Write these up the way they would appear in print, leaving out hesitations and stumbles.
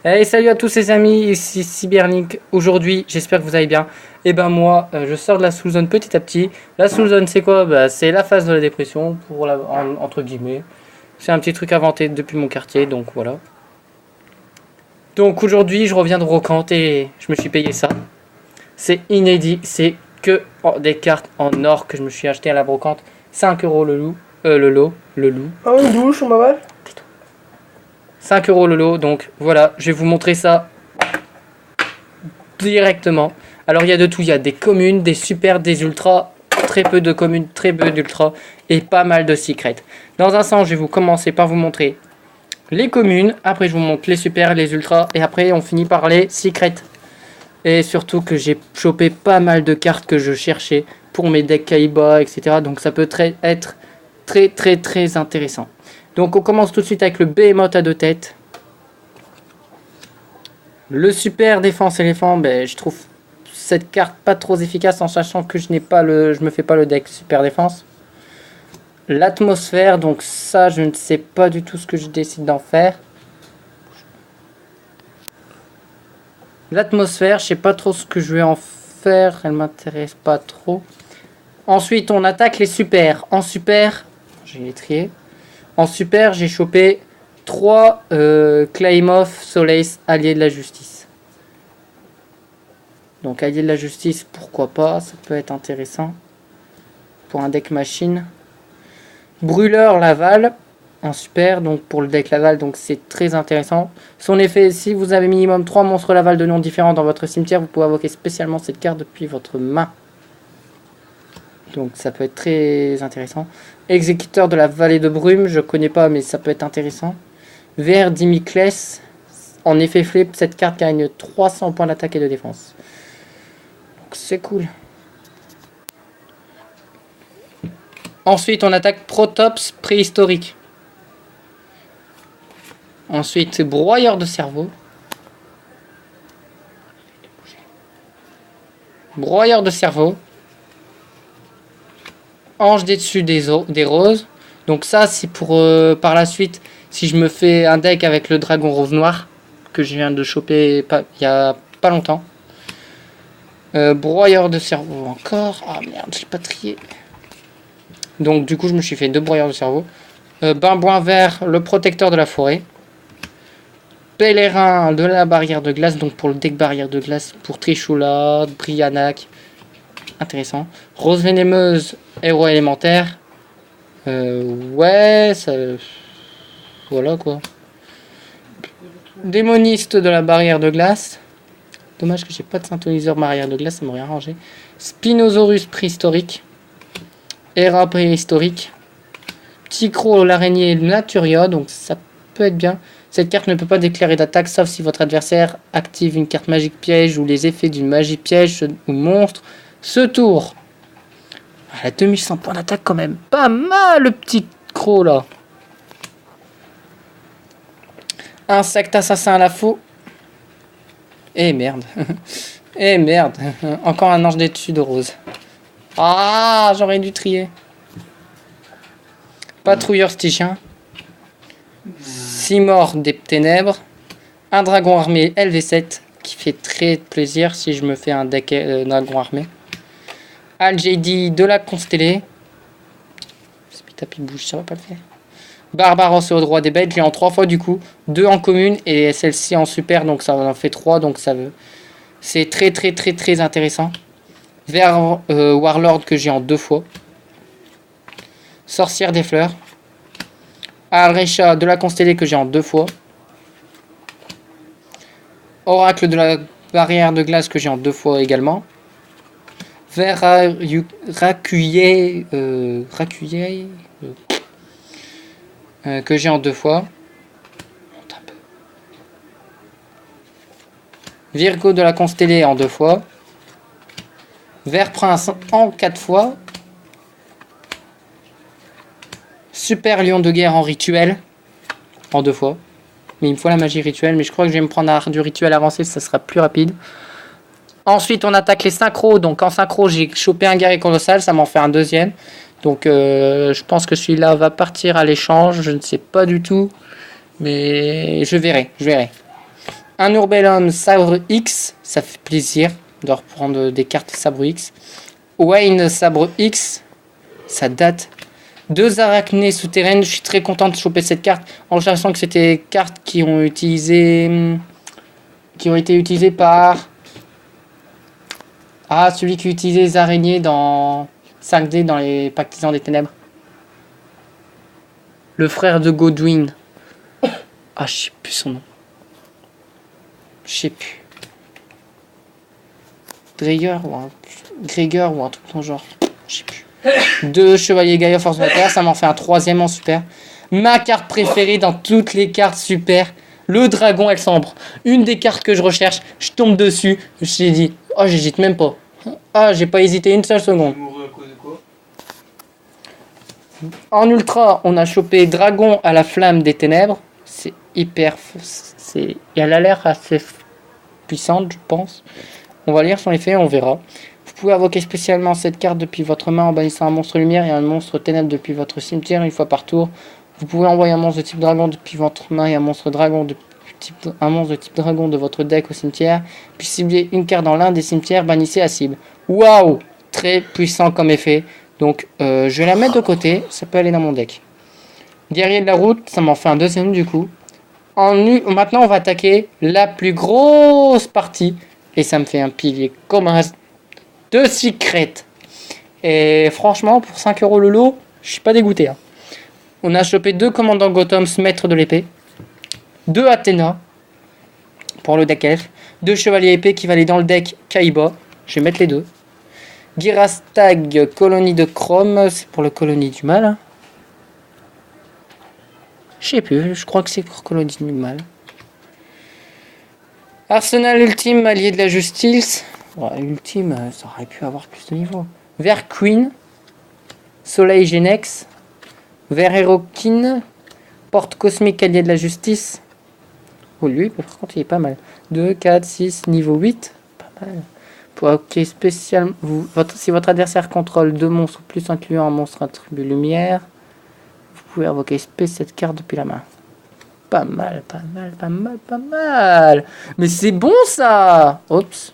Hey, salut à tous les amis, ici Cyberlink. Aujourd'hui, j'espère que vous allez bien. Et ben moi, je sors de la sous-zone petit à petit. La sous-zone, c'est quoi? C'est la phase de la dépression, entre guillemets. C'est un petit truc inventé depuis mon quartier, donc voilà. Donc aujourd'hui, je reviens de Brocante et je me suis payé ça. C'est inédit, c'est que des cartes en or que je me suis acheté à la Brocante. 5 € le loup. Oh, une douche, on m'avale. 5 € le lot, donc voilà, je vais vous montrer ça directement. Alors il y a de tout, il y a des communes, des super, des ultras, très peu de communes, très peu d'ultras et pas mal de secrets. Dans un sens, je vais vous commencer par vous montrer les communes, après je vous montre les super, les ultras et après on finit par les secrets. Et surtout que j'ai chopé pas mal de cartes que je cherchais pour mes decks Kaiba, etc. Donc ça peut être très intéressant. Donc on commence tout de suite avec le Behemoth à deux têtes. Le super défense éléphant, je trouve cette carte pas trop efficace en sachant que je me fais pas le deck super défense. L'atmosphère, donc ça je ne sais pas du tout ce que je décide d'en faire. L'atmosphère, je sais pas trop ce que je vais en faire, elle m'intéresse pas trop. Ensuite on attaque les super. En super, j'ai les trier. En super, j'ai chopé 3 Claymore Solace alliés de la justice. Donc alliés de la justice, pourquoi pas, ça peut être intéressant. Pour un deck machine. Brûleur Laval en super, donc pour le deck Laval, donc c'est très intéressant. Son effet, si vous avez minimum 3 monstres Laval de noms différents dans votre cimetière, vous pouvez invoquer spécialement cette carte depuis votre main. Donc ça peut être très intéressant. Exécuteur de la vallée de brume, je connais pas mais ça peut être intéressant. VR Dimiclès, en effet flip, cette carte gagne 300 points d'attaque et de défense. Donc c'est cool. Ensuite on attaque Protops préhistorique. Ensuite broyeur de cerveau. Broyeur de cerveau. Ange des des roses. Donc ça c'est pour par la suite si je me fais un deck avec le dragon rose noir que je viens de choper il y a pas longtemps. Broyeur de cerveau encore. Ah merde, j'ai pas trié. Donc du coup je me suis fait 2 broyeurs de cerveau. Bambouin vert, le protecteur de la forêt. Pèlerin de la barrière de glace, donc pour le deck barrière de glace, pour Trishula, Brianac. Intéressant. Rose vénémeuse, héros élémentaire. Ouais, ça. Voilà quoi. Démoniste de la barrière de glace. Dommage que j'ai pas de synthoniseur barrière de glace, ça m'aurait arrangé. Spinosaurus préhistorique. Hera préhistorique. Petit Croc l'araignée Naturia, donc ça peut être bien. Cette carte ne peut pas déclarer d'attaque sauf si votre adversaire active une carte magique piège ou les effets d'une magie piège ou monstre. Ce tour, elle a 2100 points d'attaque quand même. Pas mal le petit croc là. Insecte assassin à la faux. Eh merde. Eh merde. Encore un ange d'étude rose. Ah, j'aurais dû trier. Patrouilleur stygien. Simor des ténèbres. Un dragon armé LV7 qui fait très plaisir si je me fais un deck dragon armé. Algedi de la constellée. Ce petit tapis bouge, ça va pas le faire. Barbaros au droit des bêtes, j'ai en 3 fois du coup. 2 en commune et celle-ci en super, donc ça en fait 3, donc ça veut. C'est très intéressant. Vert Warlord que j'ai en 2 fois. Sorcière des fleurs. Alrecha de la constellée que j'ai en 2 fois. Oracle de la barrière de glace que j'ai en 2 fois également. Vert Racuyer que j'ai en 2 fois. Virgo de la constellée en 2 fois. Vert Prince en 4 fois. Super Lion de guerre en rituel en 2 fois. Mais il me faut la magie rituelle, mais je crois que je vais me prendre un du rituel avancé, ça sera plus rapide. Ensuite on attaque les synchros. Donc en synchro j'ai chopé un guerrier colossal, ça m'en fait un deuxième. Donc je pense que celui-là va partir à l'échange, je ne sais pas du tout. Mais je verrai. Un Urbellum Sabre X, ça fait plaisir de reprendre des cartes Sabre X. Wayne Sabre X, ça date. 2 arachnées souterraines, je suis très content de choper cette carte en sachant que c'était des cartes qui ont été utilisées par celui qui utilisait les araignées dans 5D dans les Partisans des Ténèbres. Le frère de Godwin. Je sais plus son nom. Je sais plus. Gregor ou un truc dans le genre. Je sais plus. 2 chevaliers Gaïa Force de la Terre, ça m'en fait un 3e en super. Ma carte préférée dans toutes les cartes super, le dragon El Sambre. Une des cartes que je recherche, je tombe dessus, j'ai dit, j'hésite même pas. J'ai pas hésité une seule seconde. En ultra, on a chopé Dragon à la flamme des ténèbres. C'est hyper... Elle a l'air assez puissante, je pense. On va lire son effet, on verra. Vous pouvez invoquer spécialement cette carte depuis votre main en bannissant un monstre lumière et un monstre ténèbres depuis votre cimetière une fois par tour. Vous pouvez envoyer un monstre de type dragon depuis votre main et un monstre de type dragon de votre deck au cimetière. Puis cibler une carte dans l'un des cimetières, bannissez à cible. Waouh! Très puissant comme effet. Donc je vais la mettre de côté, ça peut aller dans mon deck. Guerrier de la route, ça m'en fait un 2e du coup. Maintenant on va attaquer la plus grosse partie. Et ça me fait un pilier commun de Secret. Et franchement, pour 5 € le lot, je suis pas dégoûté. On a chopé 2 commandants Gothoms, maître de l'épée. 2 Athéna pour le deck elf. 2 chevaliers épée qui va aller dans le deck Kaiba. Je vais mettre les 2. Girastag, colonie de chrome, c'est pour le colonie du mal. Je sais plus, je crois que c'est pour colonie du mal. Arsenal ultime, allié de la justice. Ultime, ça aurait pu avoir plus de niveau. Vert Queen, Soleil Genex, Vert Herokin, Porte cosmique, allié de la justice. Lui, par contre, il est pas mal. 2, 4, 6, niveau 8. Pas mal. Pour hockey spécial, si votre adversaire contrôle 2 monstres plus incluant un monstre attribut lumière, vous pouvez invoquer cette carte depuis la main. Pas mal. Mais c'est bon ça. Oups,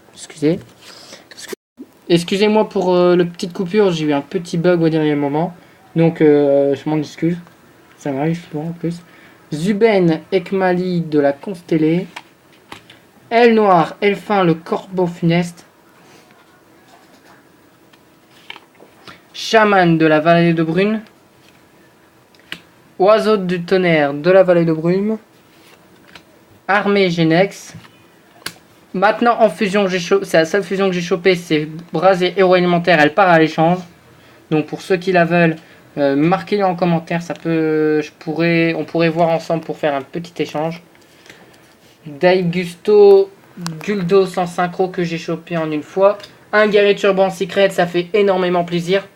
excusez-moi pour le petite coupure, j'ai eu un petit bug au dernier moment. Donc je m'en excuse. Ça m'arrive souvent en plus. Zuben Ekmali de la Constellée. Aile Noire, Elfin le Corbeau Funeste. Chaman de la Vallée de Brune. Oiseau du tonnerre de la Vallée de Brume. Armée Genex. Maintenant en fusion, c'est la seule fusion que j'ai chopée, c'est Brasier Héros Élémentaire, elle part à l'échange. Donc pour ceux qui la veulent, marquez-le en commentaire, on pourrait voir ensemble pour faire un petit échange. Daigusto Guldo sans synchro que j'ai chopé en une fois. Un guerrier turban secret, ça fait énormément plaisir.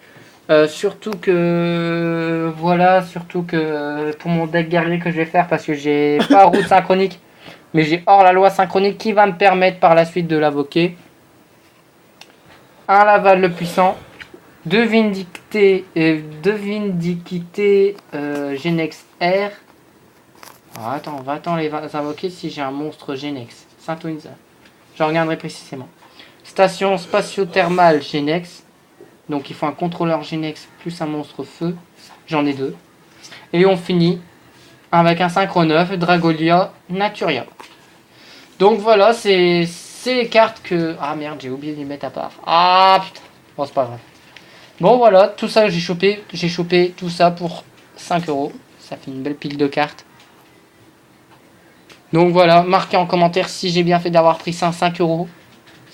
Surtout que pour mon deck guerrier que je vais faire, parce que j'ai pas route synchronique, mais j'ai hors la loi synchronique qui va me permettre par la suite de l'invoquer. Un Laval le puissant, 2 Vindicté Genex R. On va attendre les invoquer si j'ai un monstre Genex. Syntonisa. Je regarderai précisément. Station spatio-thermale Genex. Donc il faut un contrôleur Genex plus un monstre feu. J'en ai 2. Et on finit avec un synchro 9, Dragolia Naturia. Donc voilà, c'est les cartes que... Ah merde, j'ai oublié de les mettre à part. Ah putain. Bon, c'est pas grave. Bon voilà, tout ça j'ai chopé. J'ai chopé tout ça pour 5 €. Ça fait une belle pile de cartes. Donc voilà, marquez en commentaire si j'ai bien fait d'avoir pris ça 5 €.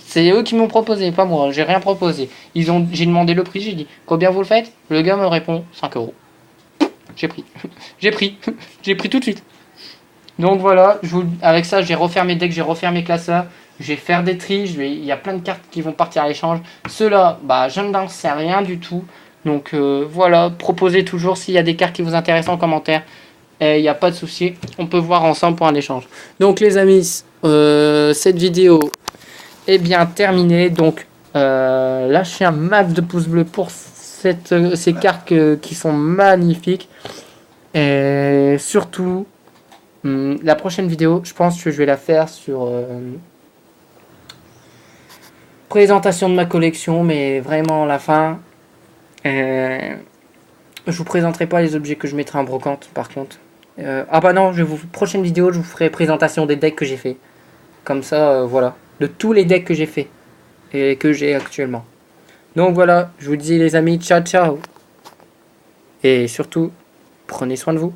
C'est eux qui m'ont proposé, pas moi, j'ai rien proposé. J'ai demandé le prix, j'ai dit combien vous le faites? Le gars me répond 5 €. J'ai pris. J'ai pris tout de suite. Donc voilà, avec ça, j'ai refermé mes decks, j'ai refermé mes classeurs. Je vais faire des tris, il y a plein de cartes qui vont partir à l'échange. Ceux-là, je ne sais rien du tout. Donc voilà, proposez toujours s'il y a des cartes qui vous intéressent en commentaire. Il n'y a pas de souci, on peut voir ensemble pour un échange. Donc les amis, cette vidéo est bien terminée. Donc lâchez un max de pouces bleus pour ces cartes qui sont magnifiques. Et surtout, La prochaine vidéo, je pense que je vais la faire sur présentation de ma collection, mais vraiment à la fin. Je vous présenterai pas les objets que je mettrai en brocante, par contre. Ah bah non, prochaine vidéo, je vous ferai présentation des decks que j'ai fait. Comme ça, voilà. De tous les decks que j'ai fait. Et que j'ai actuellement. Donc voilà, je vous dis les amis, ciao ciao. Et surtout, prenez soin de vous.